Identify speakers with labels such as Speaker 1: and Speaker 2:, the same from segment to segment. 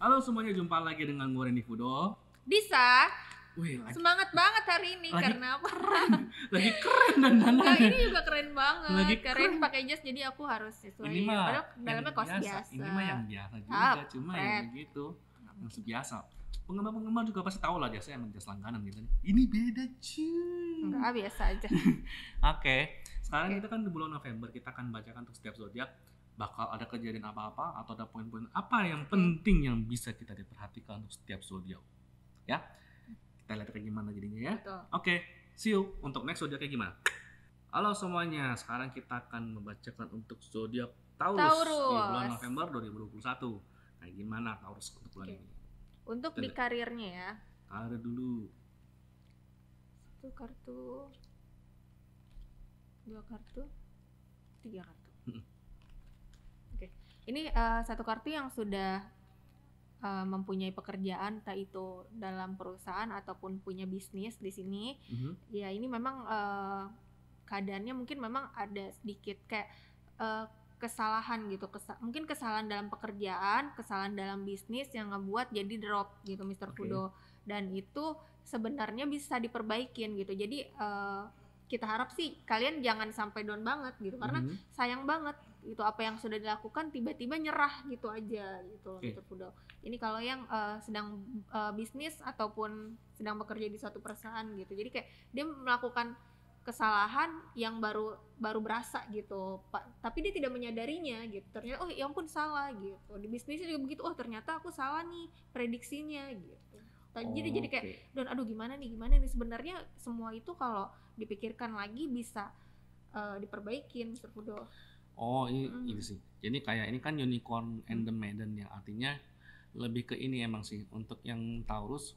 Speaker 1: Halo semuanya, jumpa lagi dengan gue Randy Fudo.
Speaker 2: Bisa.
Speaker 1: Wih,
Speaker 2: Semangat banget hari ini
Speaker 1: lagi
Speaker 2: karena apa?
Speaker 1: lagi keren dan
Speaker 2: Nah, ini juga keren banget.
Speaker 1: Lagi
Speaker 2: Karena
Speaker 1: keren.
Speaker 2: ini pakai jas jadi aku harus sesuai.
Speaker 1: Ini mah
Speaker 2: Padahal dalamnya
Speaker 1: yang
Speaker 2: kaos biasa.
Speaker 1: Ini mah yang biasa juga, cuma
Speaker 2: keren.
Speaker 1: yang begitu, yang sebiasa. Penggemar-penggemar juga pasti tahu lah jasnya emang jas langganan gitu. Ini beda cuy.
Speaker 2: Enggak, biasa aja.
Speaker 1: Oke, sekarang kita kan di bulan November, kita akan bacakan untuk setiap zodiak bakal ada kejadian apa-apa atau ada poin-poin apa yang penting yang bisa kita diperhatikan untuk setiap zodiak. Ya, kita lihat kayak gimana jadinya ya.
Speaker 2: Betul.
Speaker 1: Oke, see you untuk next zodiak kayak gimana. Halo semuanya, sekarang kita akan membacakan untuk zodiak Taurus di bulan November 2021. Kayak gimana Taurus untuk bulan ini?
Speaker 2: Untuk di karirnya ya.
Speaker 1: Karir dulu.
Speaker 2: Satu kartu, dua kartu, tiga kartu. Oke. Ini satu kartu yang sudah mempunyai pekerjaan, entah itu dalam perusahaan ataupun punya bisnis di sini. Ya ini memang keadaannya mungkin memang ada sedikit kayak kesalahan gitu, mungkin kesalahan dalam pekerjaan, kesalahan dalam bisnis yang ngebuat jadi drop gitu Mr. Fudo. Dan itu sebenarnya bisa diperbaikin gitu. Jadi kita harap sih kalian jangan sampai down banget gitu, karena sayang banget itu apa yang sudah dilakukan tiba-tiba nyerah gitu aja gitu Mr. Fudo. Ini kalau yang sedang bisnis ataupun sedang bekerja di suatu perusahaan gitu. Jadi kayak dia melakukan kesalahan yang baru berasa gitu, tapi dia tidak menyadarinya gitu. Ternyata oh ya ampun salah gitu. Di bisnisnya juga begitu, oh ternyata aku salah nih prediksinya gitu. Jadi kayak dan aduh gimana nih sebenarnya semua itu kalau dipikirkan lagi bisa diperbaikin Mr. Fudo.
Speaker 1: Oh ini sih, jadi kayak ini kan unicorn and the maiden, yang artinya lebih ke ini emang sih untuk yang Taurus.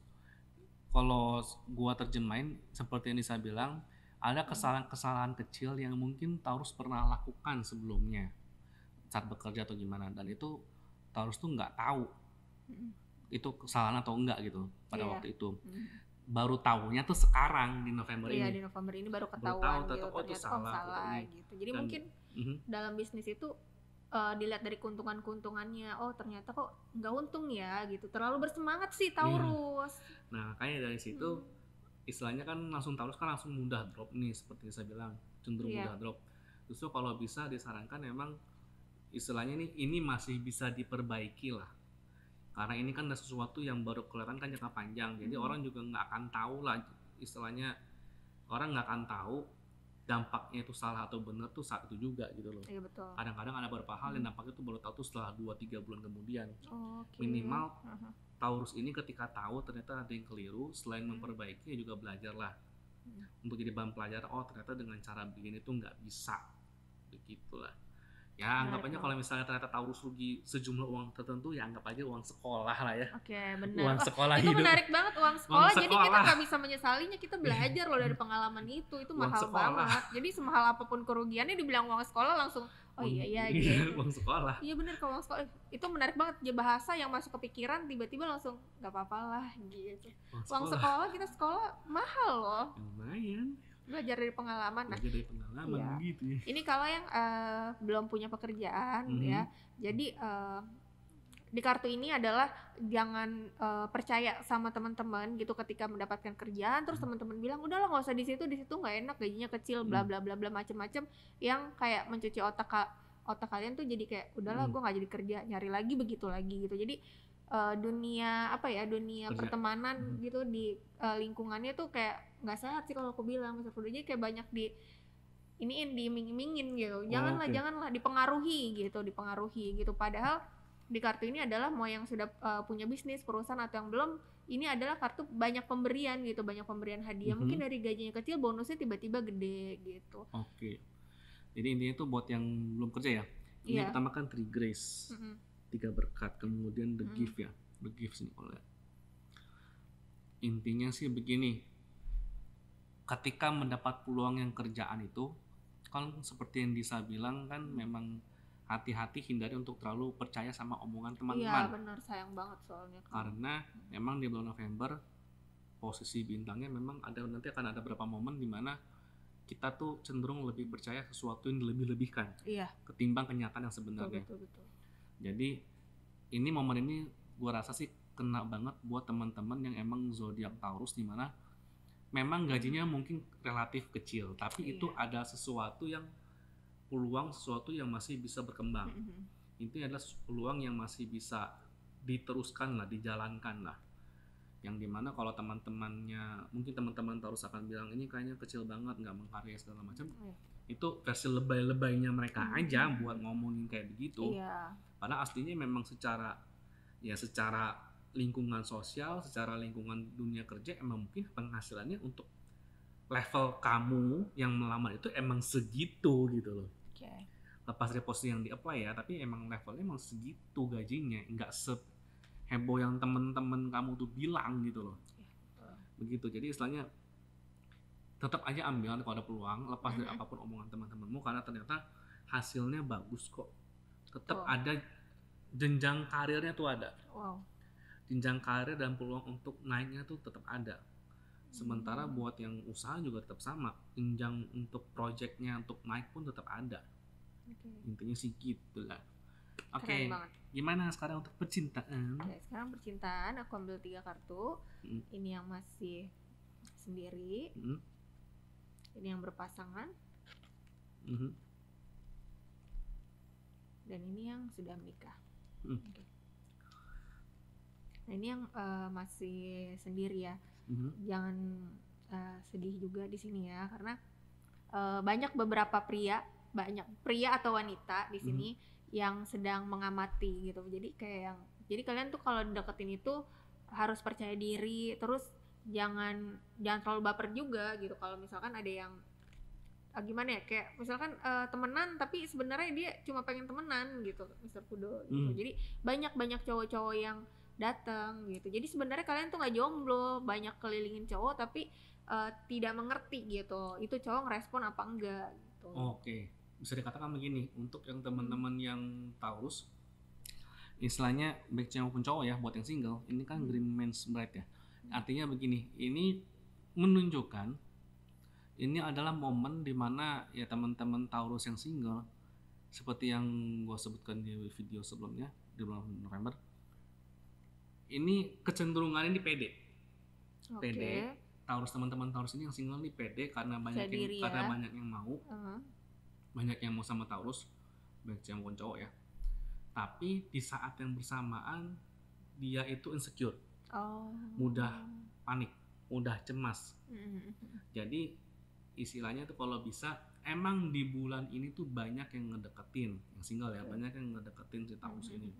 Speaker 1: Kalau gua terjemahin seperti yang Nisa bilang, ada kesalahan-kesalahan kecil yang mungkin Taurus pernah lakukan sebelumnya saat bekerja atau gimana, dan itu Taurus tuh nggak tahu itu kesalahan atau enggak gitu pada waktu itu. Baru tahunya tuh sekarang di November ini.
Speaker 2: Iya, di November ini baru ketahuan gitu, ternyata salah gitu. Jadi dan, mungkin dalam bisnis itu dilihat dari keuntungannya, oh ternyata kok nggak untung ya gitu. Terlalu bersemangat sih Taurus.
Speaker 1: Nah kayak dari situ istilahnya kan langsung Taurus kan langsung mudah drop nih, seperti saya bilang cenderung mudah drop. Justru kalau bisa disarankan emang istilahnya ini masih bisa diperbaiki lah, karena ini kan ada sesuatu yang baru kelihatan kan jangka panjang. Jadi orang juga nggak akan tahu lah, istilahnya orang nggak akan tahu dampaknya itu salah atau benar tuh saat itu juga gitu loh.
Speaker 2: Iya, betul.
Speaker 1: Kadang-kadang ada beberapa hal yang dampaknya tuh baru tahu tuh setelah 2-3 bulan kemudian. Minimal Taurus ini ketika tahu ternyata ada yang keliru, selain memperbaiki juga belajar lah untuk jadi bahan pelajaran. Oh ternyata dengan cara begini tuh nggak bisa, begitulah. Ya anggap aja kalau misalnya ternyata Taurus rugi sejumlah uang tertentu, ya anggap aja uang sekolah lah ya.
Speaker 2: Oke, benar.
Speaker 1: Uang sekolah
Speaker 2: itu
Speaker 1: hidup.
Speaker 2: Menarik banget uang sekolah. Jadi kita nggak bisa menyesalinya, kita belajar loh dari pengalaman itu mahal banget. Jadi semahal apapun kerugiannya dibilang uang sekolah langsung oh iya gitu.
Speaker 1: Uang sekolah.
Speaker 2: Iya benar, kalau uang sekolah itu menarik banget ya, bahasa yang masuk ke pikiran tiba-tiba langsung nggak apa-apa lah gitu. Uang sekolah kita sekolah mahal loh.
Speaker 1: Lumayan.
Speaker 2: Belajar dari pengalaman.
Speaker 1: Belajar dari pengalaman gitu ya.
Speaker 2: Ini kalau yang belum punya pekerjaan ya. Jadi di kartu ini adalah jangan percaya sama teman-teman gitu ketika mendapatkan kerjaan terus teman-teman bilang udahlah nggak usah di situ nggak enak, gajinya kecil, bla bla bla bla macem-macem, yang kayak mencuci otak kalian tuh jadi kayak udahlah gue nggak jadi kerja, nyari lagi begitu lagi gitu. Jadi dunia kerja, pertemanan gitu di lingkungannya tuh kayak nggak sehat sih kalau aku bilang Mr. Fudo. Jadi kayak banyak diiming-imingin gitu. Janganlah dipengaruhi gitu. Padahal di kartu ini adalah mau yang sudah punya bisnis, perusahaan atau yang belum, ini adalah kartu banyak pemberian gitu, banyak pemberian hadiah. Mungkin dari gajinya kecil bonusnya tiba-tiba gede gitu.
Speaker 1: Oke. Jadi intinya tuh buat yang belum kerja ya. Ini pertama kan 3 grace. 3 berkat, kemudian the gift ya. The gifts nih oleh. Intinya sih begini. Ketika mendapat peluang yang kerjaan itu, kan seperti yang Disa bilang kan memang hati-hati, hindari untuk terlalu percaya sama omongan teman-teman.
Speaker 2: Iya benar, sayang banget soalnya.
Speaker 1: Karena memang di bulan November posisi bintangnya memang nanti akan ada beberapa momen di mana kita tuh cenderung lebih percaya sesuatu yang lebih-lebihkan ketimbang kenyataan yang sebenarnya.
Speaker 2: Betul.
Speaker 1: Jadi ini momen ini gua rasa sih kena banget buat teman-teman yang emang zodiak Taurus, di mana memang gajinya mungkin relatif kecil, tapi itu
Speaker 2: Iya.
Speaker 1: ada sesuatu yang peluang, sesuatu yang masih bisa berkembang. Itu adalah peluang yang masih bisa diteruskan lah, dijalankan lah. Yang dimana kalau teman-temannya, mungkin teman-teman Taurus akan bilang ini kayaknya kecil banget, nggak menghargai segala macam.
Speaker 2: Iya.
Speaker 1: Itu versi lebay-lebaynya mereka aja buat ngomongin kayak begitu.
Speaker 2: Iya.
Speaker 1: Padahal aslinya memang secara lingkungan sosial, secara lingkungan dunia kerja emang mungkin penghasilannya untuk level kamu yang melamar itu emang segitu gitu loh.
Speaker 2: Oke.
Speaker 1: Lepas dari posisi yang di-apply ya, tapi emang levelnya emang segitu gajinya, nggak heboh yang temen-temen kamu tuh bilang gitu loh. Begitu. Jadi istilahnya tetap aja ambil kalau ada peluang, lepas dari apapun omongan teman-temanmu, karena ternyata hasilnya bagus kok. Tetap ada jenjang karirnya tuh ada.
Speaker 2: Wow.
Speaker 1: Jenjang karir dan peluang untuk naiknya tuh tetap ada. Sementara buat yang usaha juga tetap sama, jenjang untuk projectnya untuk naik pun tetap ada. Intinya sih gitu lah. Oke. Gimana sekarang untuk percintaan?
Speaker 2: Oke, sekarang percintaan aku ambil 3 kartu. Ini yang masih sendiri, ini yang berpasangan, dan ini yang sudah menikah. Okay. Nah, ini yang masih sendiri ya. Jangan sedih juga di sini ya, karena banyak beberapa pria atau wanita di sini yang sedang mengamati gitu. Jadi kalian tuh kalau deketin itu harus percaya diri, terus jangan terlalu baper juga gitu. Kalau misalkan ada yang gimana ya, kayak misalkan temenan tapi sebenarnya dia cuma pengen temenan gitu, Mr. Fudo gitu. Jadi banyak cowok-cowok yang datang gitu. Jadi sebenarnya kalian tuh nggak jomblo, banyak kelilingin cowok tapi tidak mengerti gitu. Itu cowok ngerespon apa enggak gitu.
Speaker 1: Oke. Bisa dikatakan begini, untuk yang teman-teman yang Taurus, istilahnya baik cewek maupun cowok ya, buat yang single, ini kan Green Man's Bride ya. Artinya begini, ini menunjukkan ini adalah momen dimana ya teman-teman Taurus yang single, seperti yang gue sebutkan di video sebelumnya di bulan November, ini kecenderungannya di pede. Pede. Taurus, teman-teman Taurus ini yang single nih pede karena banyak yang mau. Banyak yang mau sama Taurus, baik cewek maupun cowok ya. Tapi di saat yang bersamaan dia itu insecure, mudah panik, mudah cemas. Jadi istilahnya tuh kalau bisa emang di bulan ini tuh banyak yang ngedeketin, yang single ya, banyak yang ngedeketin si Taurus ini.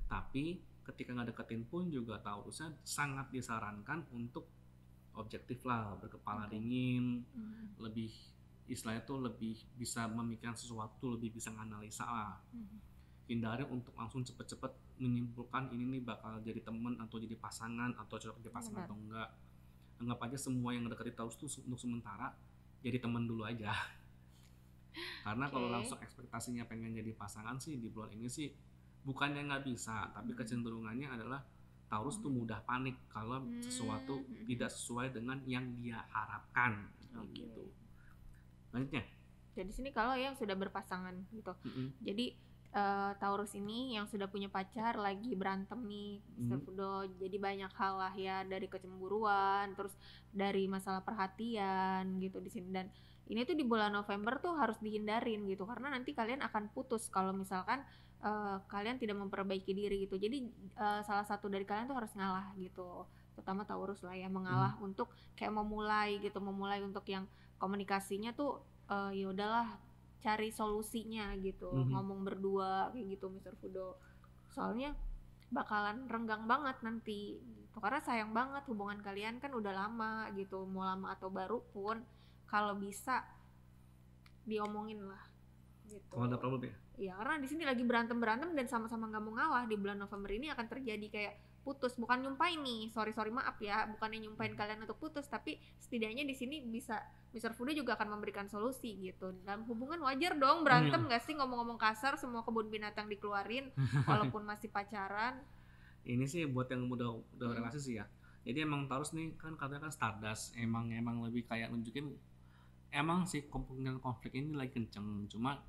Speaker 1: Tapi ketika ngedeketin pun juga Taurusnya sangat disarankan untuk objektif lah, berkepala dingin, lebih istilahnya tuh lebih bisa memikirkan sesuatu, lebih bisa menganalisa lah. Hindari untuk langsung cepet-cepet menyimpulkan ini nih bakal jadi temen atau jadi pasangan atau cocok jadi pasangan atau enggak. Anggap aja semua yang ngedekati Taurus tuh untuk sementara jadi temen dulu aja. Karena kalau langsung ekspektasinya pengen jadi pasangan sih di bulan ini sih bukannya nggak bisa, tapi kecenderungannya adalah Taurus tuh mudah panik kalau sesuatu tidak sesuai dengan yang dia harapkan gitu. Lanjutnya.
Speaker 2: Jadi sini kalau yang sudah berpasangan gitu. Jadi Taurus ini yang sudah punya pacar lagi berantem nih, Mr. Fudo. Jadi banyak hal lah ya, dari kecemburuan, terus dari masalah perhatian gitu di sini. Dan ini tuh di bulan November tuh harus dihindarin gitu, karena nanti kalian akan putus kalau misalkan kalian tidak memperbaiki diri gitu. Jadi salah satu dari kalian tuh harus ngalah gitu, terutama Taurus lah ya, mengalah untuk kayak memulai untuk yang komunikasinya tuh ya udahlah, cari solusinya gitu, ngomong berdua kayak gitu Mr. Fudo. Soalnya bakalan renggang banget nanti gitu, karena sayang banget hubungan kalian kan udah lama gitu, mau lama atau baru pun kalau bisa diomongin lah gitu.
Speaker 1: Kalau ada problem ya?
Speaker 2: Iya, karena di sini lagi berantem dan sama-sama nggak mau ngalah. Di bulan November ini akan terjadi kayak putus, bukan nyumpain nih, sorry maaf ya, bukannya nyumpain kalian untuk putus, tapi setidaknya di sini bisa Mr. Fudo juga akan memberikan solusi gitu. Dalam hubungan wajar dong berantem nggak sih, ngomong-ngomong kasar, semua kebun binatang dikeluarin walaupun masih pacaran.
Speaker 1: Ini sih buat yang udah relasi sih ya. Jadi emang Taurus nih kan katanya kan Stardust, emang lebih kayak nunjukin emang sih kemungkinan konflik ini lagi kenceng. Cuma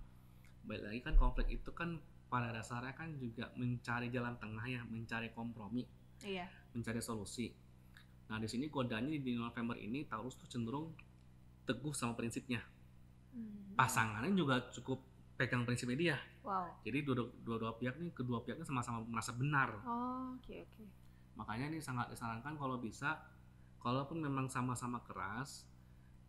Speaker 1: balik lagi kan konflik itu kan pada dasarnya kan juga mencari jalan tengah ya, mencari kompromi,
Speaker 2: Iya.
Speaker 1: mencari solusi. Nah di sini godanya di November ini Taurus tuh cenderung teguh sama prinsipnya. Pasangannya juga cukup pegang prinsipnya dia.
Speaker 2: Wow.
Speaker 1: Jadi kedua pihaknya sama-sama merasa benar.
Speaker 2: Oh, oke.
Speaker 1: Makanya ini sangat disarankan kalau bisa, kalaupun memang sama-sama keras,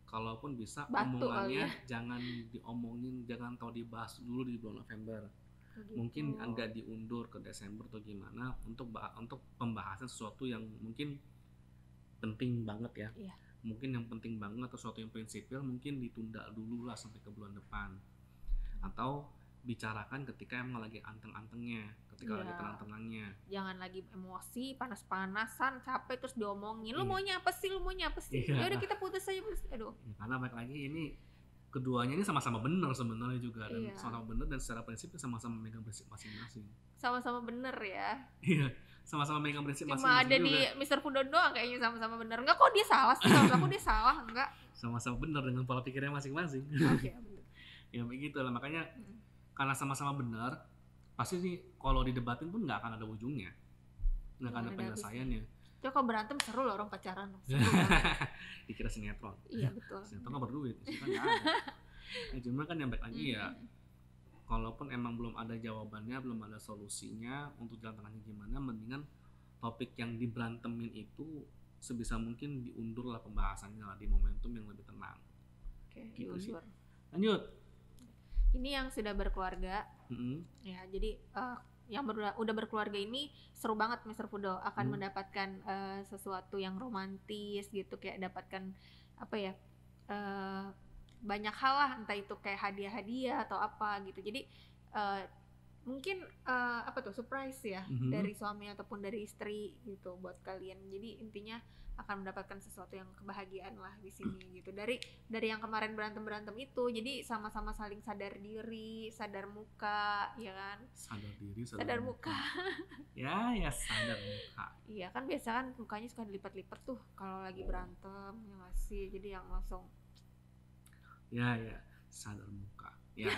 Speaker 1: kalaupun bisa
Speaker 2: Batu kali
Speaker 1: omongannya
Speaker 2: ya.
Speaker 1: jangan diomongin, jangan tahu dibahas dulu di bulan November.
Speaker 2: Gitu.
Speaker 1: Mungkin agak diundur ke Desember atau gimana untuk pembahasan sesuatu yang mungkin penting banget ya.
Speaker 2: Iya.
Speaker 1: Mungkin yang penting banget atau sesuatu yang prinsipil mungkin ditunda dulu lah sampai ke bulan depan. Atau bicarakan ketika emang lagi anteng-antengnya, ketika lagi tenang-tenangnya.
Speaker 2: Jangan lagi emosi, panas-panasan, capek terus diomongin. Lu
Speaker 1: Iya.
Speaker 2: maunya apa sih?
Speaker 1: Iya.
Speaker 2: Ya udah kita putus aja. Aduh.
Speaker 1: Ya, karena balik lagi ini keduanya ini sama-sama benar sebenarnya juga, dan
Speaker 2: Iya.
Speaker 1: sama-sama benar dan secara prinsip sama-sama megang prinsip masing-masing.
Speaker 2: Sama-sama bener ya.
Speaker 1: Iya, sama-sama megang prinsip
Speaker 2: Cuma
Speaker 1: masing-masing
Speaker 2: ada
Speaker 1: juga.
Speaker 2: di Mr. Fudo doang kayaknya sama-sama bener. Enggak kok dia salah sih. Sama-sama dia salah enggak.
Speaker 1: Sama-sama benar dengan pola pikirnya masing-masing.
Speaker 2: Oke, bener.
Speaker 1: Ya begitu lah, makanya karena sama-sama benar, pasti sih kalau didebatin pun nggak akan ada ujungnya, nggak akan ada penyelesaiannya.
Speaker 2: Coba kalau berantem seru loh orang pacaran. Seru banget.
Speaker 1: Dikira sinetron.
Speaker 2: Iya betul.
Speaker 1: Sinetron nggak berduit, itu kan nggak ada. Nah, cuma kan yang baik lagi ya, kalaupun emang belum ada jawabannya, belum ada solusinya untuk jalan tengahnya gimana, mendingan topik yang diberantemin itu sebisa mungkin diundur lah pembahasannya lah, di momentum yang lebih tenang.
Speaker 2: Oke,
Speaker 1: Gitu sih.
Speaker 2: diundur.
Speaker 1: Lanjut.
Speaker 2: Ini yang sudah berkeluarga. Ya, jadi yang udah berkeluarga ini seru banget Mr. Fudo akan mendapatkan sesuatu yang romantis gitu, kayak dapatkan apa ya, banyak hal lah, entah itu kayak hadiah-hadiah atau apa gitu. Jadi mungkin apa tuh, surprise ya dari suami ataupun dari istri gitu buat kalian. Jadi intinya akan mendapatkan sesuatu yang kebahagiaan lah di sini gitu. Dari yang kemarin berantem itu, jadi sama-sama saling sadar diri, sadar muka, ya kan?
Speaker 1: Sadar diri,
Speaker 2: sadar muka.
Speaker 1: Ya sadar muka.
Speaker 2: Iya kan, biasa kan mukanya suka dilipat-lipat tuh kalau lagi berantem, ya nggak sih? Jadi yang langsung
Speaker 1: ya sadar muka. Ya.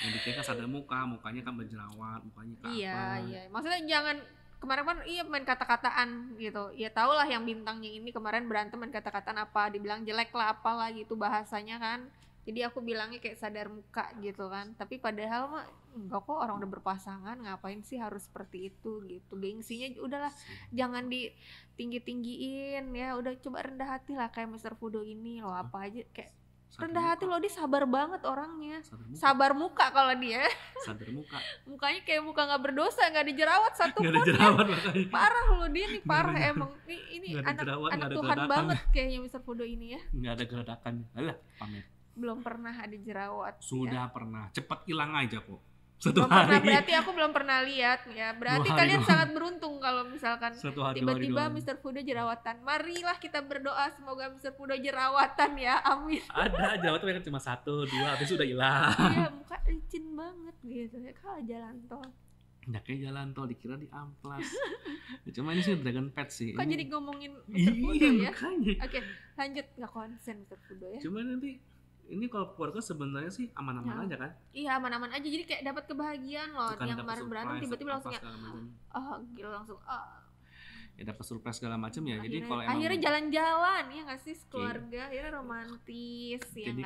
Speaker 1: Yang dikira sadar muka, mukanya kan berjerawat, mukanya apa?
Speaker 2: Iya. Maksudnya jangan kemarin kan main kata-kataan gitu. Ya tau lah yang bintangnya ini kemarin berantem main kata-kataan apa, dibilang jelek lah apalah gitu bahasanya kan. Jadi aku bilangnya kayak sadar muka gitu kan. Tapi padahal mah enggak kok, orang udah berpasangan, ngapain sih harus seperti itu gitu. Gengsinya udahlah jangan ditinggi-tinggiin ya. Udah coba rendah hati lah kayak Mr. Fudo ini loh, apa aja kayak rendah hati loh, dia sabar banget orangnya. Sabar muka kalau dia.
Speaker 1: Sadar muka.
Speaker 2: Mukanya kayak muka nggak berdosa, nggak ada jerawat satu pun.
Speaker 1: Nggak ada jerawat makanya.
Speaker 2: Parah loh dia nih, parah emang. Ini anak Tuhan banget kayaknya Mr. Fudo ini ya.
Speaker 1: Nggak ada geradakan. Alah, pamer.
Speaker 2: Belum pernah ada jerawat.
Speaker 1: Sudah
Speaker 2: ya.
Speaker 1: Pernah. Cepat hilang aja kok.
Speaker 2: Belum pernah, berarti aku belum pernah lihat ya. Berarti kalian sangat beruntung kalau misalkan tiba-tiba Mr. Fudo jerawatan. Marilah kita berdoa semoga Mr. Fudo jerawatan ya, amin.
Speaker 1: Ada jerawatan cuma 1, 2, habis udah hilang.
Speaker 2: Iya, muka licin banget gitu ya, kalau jalan tol.
Speaker 1: Ya kayak jalan tol, dikira di amplas. Cuma ini sih Dragon Pet sih.
Speaker 2: Kok jadi ngomongin Mr. Fudo ya?
Speaker 1: Makanya.
Speaker 2: Oke, lanjut, nggak konsen Mr. Fudo ya.
Speaker 1: Cuma nanti ini kalau keluarga sebenarnya sih aman-aman aja kan?
Speaker 2: Iya, aman-aman aja. Jadi kayak dapat kebahagiaan loh.
Speaker 1: Bukan
Speaker 2: yang kemarin berantem tiba-tiba langsung ya, gila langsung.
Speaker 1: Ya dapat surprise segala macam ya.
Speaker 2: Akhirnya,
Speaker 1: jadi kalau emang
Speaker 2: akhirnya jalan-jalan ya nggak sih keluarga, akhirnya romantis ya.
Speaker 1: Jadi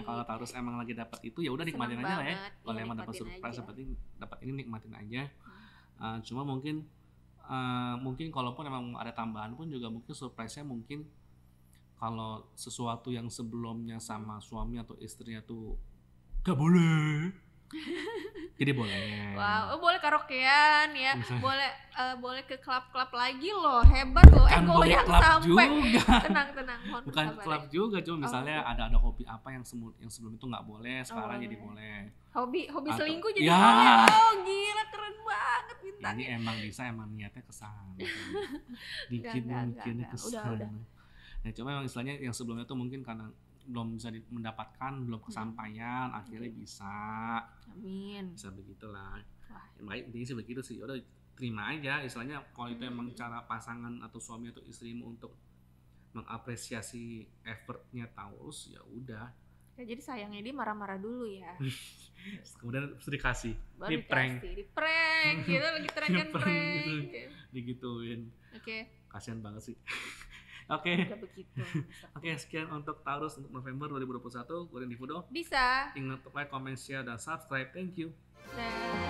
Speaker 1: kalau Taurus emang lagi dapat itu ya udah nikmatin aja lah ya. Kalau emang dapat surprise seperti dapat ini nikmatin aja. Cuma mungkin kalaupun emang ada tambahan pun juga mungkin surprise-nya mungkin kalau sesuatu yang sebelumnya sama suami atau istrinya tuh gak boleh, jadi boleh.
Speaker 2: Wow, boleh karaokean ya, boleh ke klub-klub lagi loh, hebat loh.
Speaker 1: Goyang sampai
Speaker 2: tenang,
Speaker 1: bukan klub juga, cuma misalnya ada hobi apa yang sebelum itu nggak boleh, sekarang jadi boleh.
Speaker 2: Hobi selingkuh jadi
Speaker 1: ya.
Speaker 2: boleh. Oh gila, keren banget bintangnya.
Speaker 1: Ini emang niatnya kesana. Dikit mikirnya kesana. Udah. Ya cuma emang istilahnya yang sebelumnya tuh mungkin karena belum bisa mendapatkan, belum kesampaian, akhirnya bisa.
Speaker 2: Amin.
Speaker 1: Bisa begitulah. Baik, intinya sih begitu sih. Udah terima aja, istilahnya kalau itu emang cara pasangan atau suami atau istrimu untuk mengapresiasi effortnya Taurus, ya udah.
Speaker 2: Ya, jadi sayangnya dia marah-marah dulu ya.
Speaker 1: Kemudian terus dikasih.
Speaker 2: Baru
Speaker 1: Ini prank.
Speaker 2: dikasih, di prank gitu, lagi tren kan prank.
Speaker 1: gitu.
Speaker 2: Gitu.
Speaker 1: Digituin.
Speaker 2: Oke,
Speaker 1: Kasian banget sih. Oke.
Speaker 2: udah begitu.
Speaker 1: Oke, sekian untuk Taurus untuk November 2021. Gue Randy Fudo.
Speaker 2: Bisa.
Speaker 1: Ingat untuk like, comment, share, dan subscribe. Thank you.
Speaker 2: Nah.